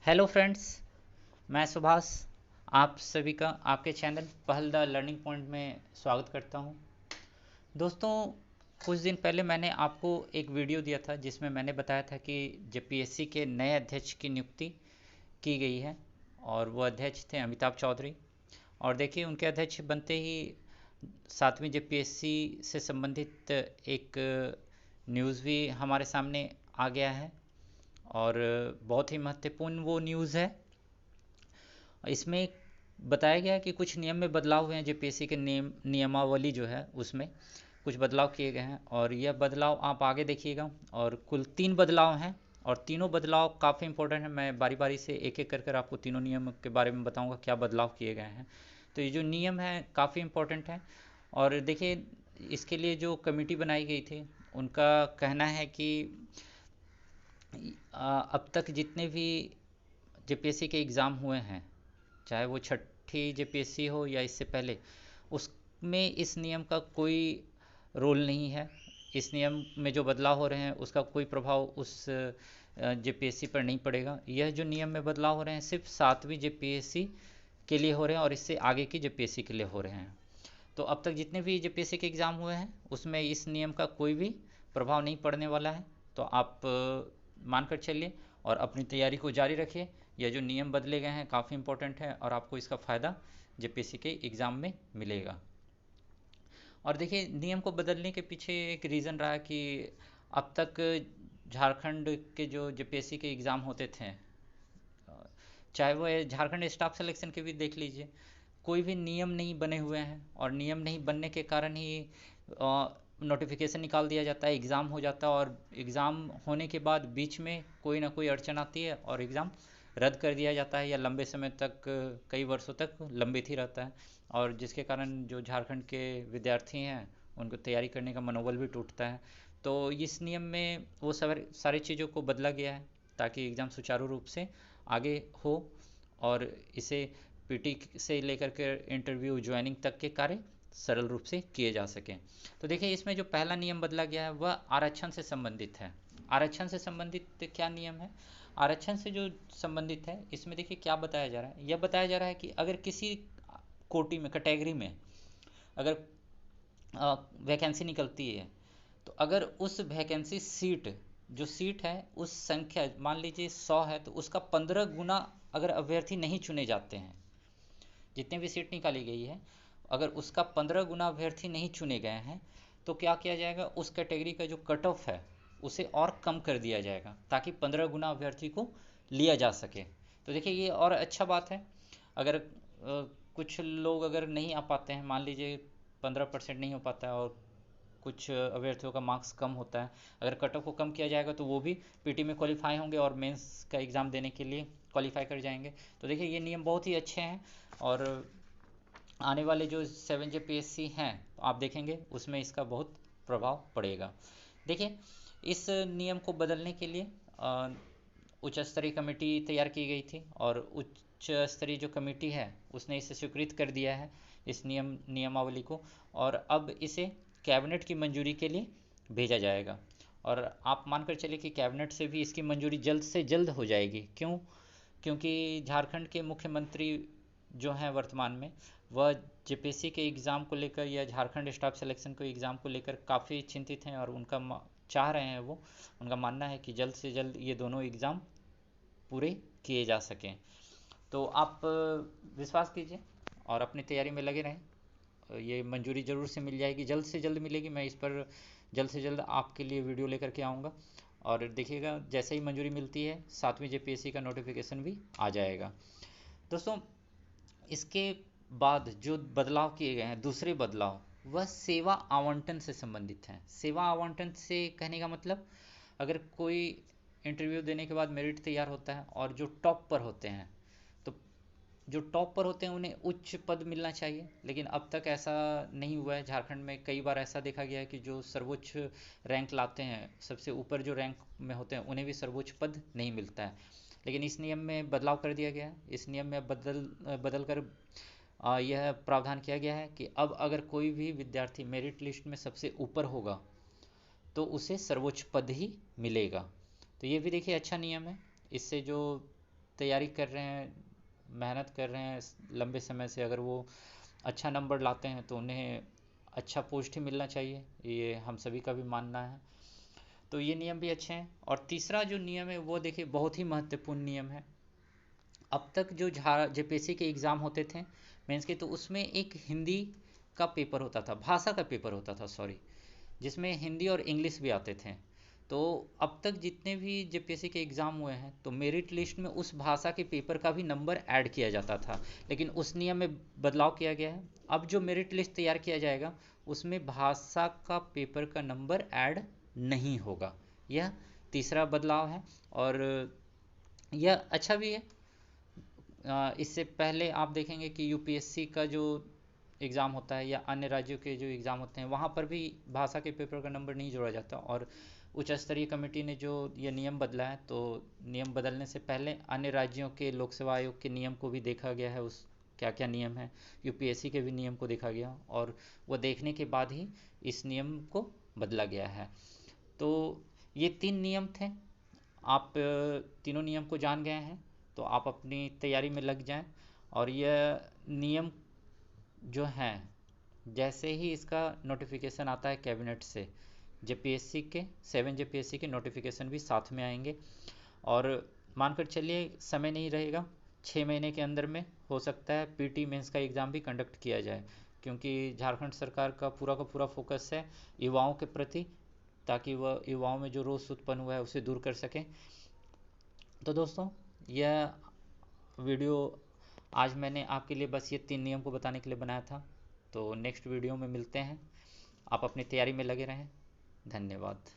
Hello friends, मैं सुभाष आप सभी का आपके चैनल पहल द लर्निंग पॉइंट में स्वागत करता हूं। दोस्तों, कुछ दिन पहले मैंने आपको एक वीडियो दिया था जिसमें मैंने बताया था कि जेपीएससी के नए अध्यक्ष की नियुक्ति की गई है और वो अध्यक्ष थे अमिताभ चौधरी। और देखिए, उनके अध्यक्ष बनते ही 7वीं जेपीएससी से संबंधित एक न्यूज़ भी हमारे सामने आ गया है और बहुत ही महत्वपूर्ण वो न्यूज़ है। इसमें बताया गया है कि कुछ नियम में बदलाव हुए हैं। जेपीएससी के नियमावली जो है उसमें कुछ बदलाव किए गए हैं और यह बदलाव आप आगे देखिएगा। और कुल 3 बदलाव हैं और तीनों बदलाव काफ़ी इंपॉर्टेंट हैं। मैं बारी बारी से एक एक कर आपको तीनों नियम के बारे में बताऊंगा क्या बदलाव किए गए हैं। तो ये जो नियम है काफ़ी इंपॉर्टेंट है। और देखिए, इसके लिए जो कमेटी बनाई गई थी उनका कहना है कि अब तक जितने भी जेपीएससी के एग्ज़ाम हुए हैं, चाहे वो छठी जेपीएससी हो या इससे पहले, उसमें इस नियम का कोई रोल नहीं है। इस नियम में जो बदलाव हो रहे हैं उसका कोई प्रभाव उस जेपीएससी पर नहीं पड़ेगा। यह जो नियम में बदलाव हो रहे हैं सिर्फ 7वीं जेपीएससी के लिए हो रहे हैं और इससे आगे की जेपीएससी के लिए हो रहे हैं। तो अब तक जितने भी जेपीएससी के एग्ज़ाम हुए हैं उसमें इस नियम का कोई भी प्रभाव नहीं पड़ने वाला है। तो आप मानकर चलिए और अपनी तैयारी को जारी रखिए। यह जो नियम बदले गए हैं काफ़ी इंपॉर्टेंट है और आपको इसका फ़ायदा जेपीएससी के एग्ज़ाम में मिलेगा। और देखिए, नियम को बदलने के पीछे एक रीज़न रहा कि अब तक झारखंड के जो जेपीएससी के एग्ज़ाम होते थे, चाहे वो झारखंड स्टाफ सिलेक्शन के भी देख लीजिए, कोई भी नियम नहीं बने हुए हैं और नियम नहीं बनने के कारण ही नोटिफिकेशन निकाल दिया जाता है, एग्ज़ाम हो जाता है और एग्ज़ाम होने के बाद बीच में कोई ना कोई अड़चन आती है और एग्ज़ाम रद्द कर दिया जाता है या लंबे समय तक, कई वर्षों तक लंबित ही रहता है। और जिसके कारण जो झारखंड के विद्यार्थी हैं उनको तैयारी करने का मनोबल भी टूटता है। तो इस नियम में वो सारी चीज़ों को बदला गया है ताकि एग्ज़ाम सुचारू रूप से आगे हो और इसे पीटी से लेकर के इंटरव्यू ज्वाइनिंग तक के कार्य सरल रूप से किए जा सकें। तो देखिए, इसमें जो पहला नियम बदला गया है वह आरक्षण से संबंधित है। आरक्षण से संबंधित क्या नियम है? आरक्षण से जो संबंधित है इसमें देखिए क्या बताया जा रहा है। यह बताया जा रहा है कि अगर किसी कोटि में, कैटेगरी में अगर वैकेंसी निकलती है तो अगर उस वैकेंसी सीट, जो सीट है उस संख्या मान लीजिए 100 है तो उसका 15 गुना अगर अभ्यर्थी नहीं चुने जाते हैं, जितने भी सीट निकाली गई है अगर उसका 15 गुना अभ्यर्थी नहीं चुने गए हैं तो क्या किया जाएगा, उस कैटेगरी का जो कट ऑफ है उसे और कम कर दिया जाएगा ताकि 15 गुना अभ्यर्थी को लिया जा सके। तो देखिए, ये और अच्छा बात है। अगर कुछ लोग अगर नहीं आ पाते हैं, मान लीजिए 15% नहीं हो पाता है और कुछ अभ्यर्थियों का मार्क्स कम होता है, अगर कट ऑफ को कम किया जाएगा तो वो भी पीटी में क्वालिफाई होंगे और मेंस का एग्ज़ाम देने के लिए क्वालिफाई कर जाएंगे। तो देखिए, ये नियम बहुत ही अच्छे हैं और आने वाले जो 7 जेपीएससी हैं तो आप देखेंगे उसमें इसका बहुत प्रभाव पड़ेगा। देखिए, इस नियम को बदलने के लिए उच्च स्तरीय कमेटी तैयार की गई थी और उच्च स्तरीय जो कमेटी है उसने इसे स्वीकृत कर दिया है, इस नियमावली को। और अब इसे कैबिनेट की मंजूरी के लिए भेजा जाएगा और आप मानकर चलिए कि कैबिनेट से भी इसकी मंजूरी जल्द से जल्द हो जाएगी। क्यों? क्योंकि झारखंड के मुख्यमंत्री जो हैं वर्तमान में, वह जेपीएससी के एग्ज़ाम को लेकर या झारखंड स्टाफ सिलेक्शन को एग्ज़ाम को लेकर काफ़ी चिंतित हैं और चाह रहे हैं, वो उनका मानना है कि जल्द से जल्द ये दोनों एग्ज़ाम पूरे किए जा सकें। तो आप विश्वास कीजिए और अपनी तैयारी में लगे रहें। ये मंजूरी ज़रूर से जल्द मिलेगी। मैं इस पर जल्द से जल्द आपके लिए वीडियो लेकर के आऊँगा और देखिएगा, जैसे ही मंजूरी मिलती है 7वीं जेपीएससी का नोटिफिकेशन भी आ जाएगा। दोस्तों, इसके बाद जो बदलाव किए गए हैं, दूसरे बदलाव, वह सेवा आवंटन से संबंधित हैं। सेवा आवंटन से कहने का मतलब, अगर कोई इंटरव्यू देने के बाद मेरिट तैयार होता है और जो टॉप पर होते हैं, तो जो टॉप पर होते हैं उन्हें उच्च पद मिलना चाहिए, लेकिन अब तक ऐसा नहीं हुआ है। झारखंड में कई बार ऐसा देखा गया है कि जो सर्वोच्च रैंक लाते हैं, सबसे ऊपर जो रैंक में होते हैं, उन्हें भी सर्वोच्च पद नहीं मिलता है। लेकिन इस नियम में बदलाव कर दिया गया है। इस नियम में बदल कर यह प्रावधान किया गया है कि अब अगर कोई भी विद्यार्थी मेरिट लिस्ट में सबसे ऊपर होगा तो उसे सर्वोच्च पद ही मिलेगा। तो ये भी देखिए अच्छा नियम है। इससे जो तैयारी कर रहे हैं, मेहनत कर रहे हैं लंबे समय से, अगर वो अच्छा नंबर लाते हैं तो उन्हें अच्छा पोस्ट ही मिलना चाहिए, ये हम सभी का भी मानना है। तो ये नियम भी अच्छे हैं। और तीसरा जो नियम है वो देखिए बहुत ही महत्वपूर्ण नियम है। अब तक जो जेपीएससी के एग्ज़ाम होते थे मेंस के, तो उसमें एक हिंदी का पेपर होता था, भाषा का पेपर होता था सॉरी, जिसमें हिंदी और इंग्लिश भी आते थे। तो अब तक जितने भी जेपीएससी के एग्ज़ाम हुए हैं तो मेरिट लिस्ट में उस भाषा के पेपर का भी नंबर ऐड किया जाता था, लेकिन उस नियम में बदलाव किया गया है। अब जो मेरिट लिस्ट तैयार किया जाएगा उसमें भाषा का पेपर का नंबर ऐड नहीं होगा। यह तीसरा बदलाव है और यह अच्छा भी है। इससे पहले आप देखेंगे कि यूपीएससी का जो एग्ज़ाम होता है या अन्य राज्यों के जो एग्ज़ाम होते हैं वहाँ पर भी भाषा के पेपर का नंबर नहीं जोड़ा जाता। और उच्च स्तरीय कमेटी ने जो ये नियम बदला है, तो नियम बदलने से पहले अन्य राज्यों के लोक सेवा आयोग के नियम को भी देखा गया है, उस क्या क्या नियम है, यूपीएससी के भी नियम को देखा गया और वो देखने के बाद ही इस नियम को बदला गया है। तो ये 3 नियम थे। आप तीनों नियम को जान गए हैं तो आप अपनी तैयारी में लग जाएं। और यह नियम जो हैं, जैसे ही इसका नोटिफिकेशन आता है कैबिनेट से, जेपीएससी के 7 जेपीएससी के नोटिफिकेशन भी साथ में आएंगे। और मानकर चलिए समय नहीं रहेगा, 6 महीने के अंदर में हो सकता है पीटी मेंस का एग्ज़ाम भी कंडक्ट किया जाए, क्योंकि झारखंड सरकार का पूरा फोकस है युवाओं के प्रति, ताकि वह युवाओं में जो रोष उत्पन्न हुआ है उसे दूर कर सकें। तो दोस्तों, यह वीडियो आज मैंने आपके लिए बस ये 3 नियम को बताने के लिए बनाया था। तो नेक्स्ट वीडियो में मिलते हैं, आप अपनी तैयारी में लगे रहें। धन्यवाद।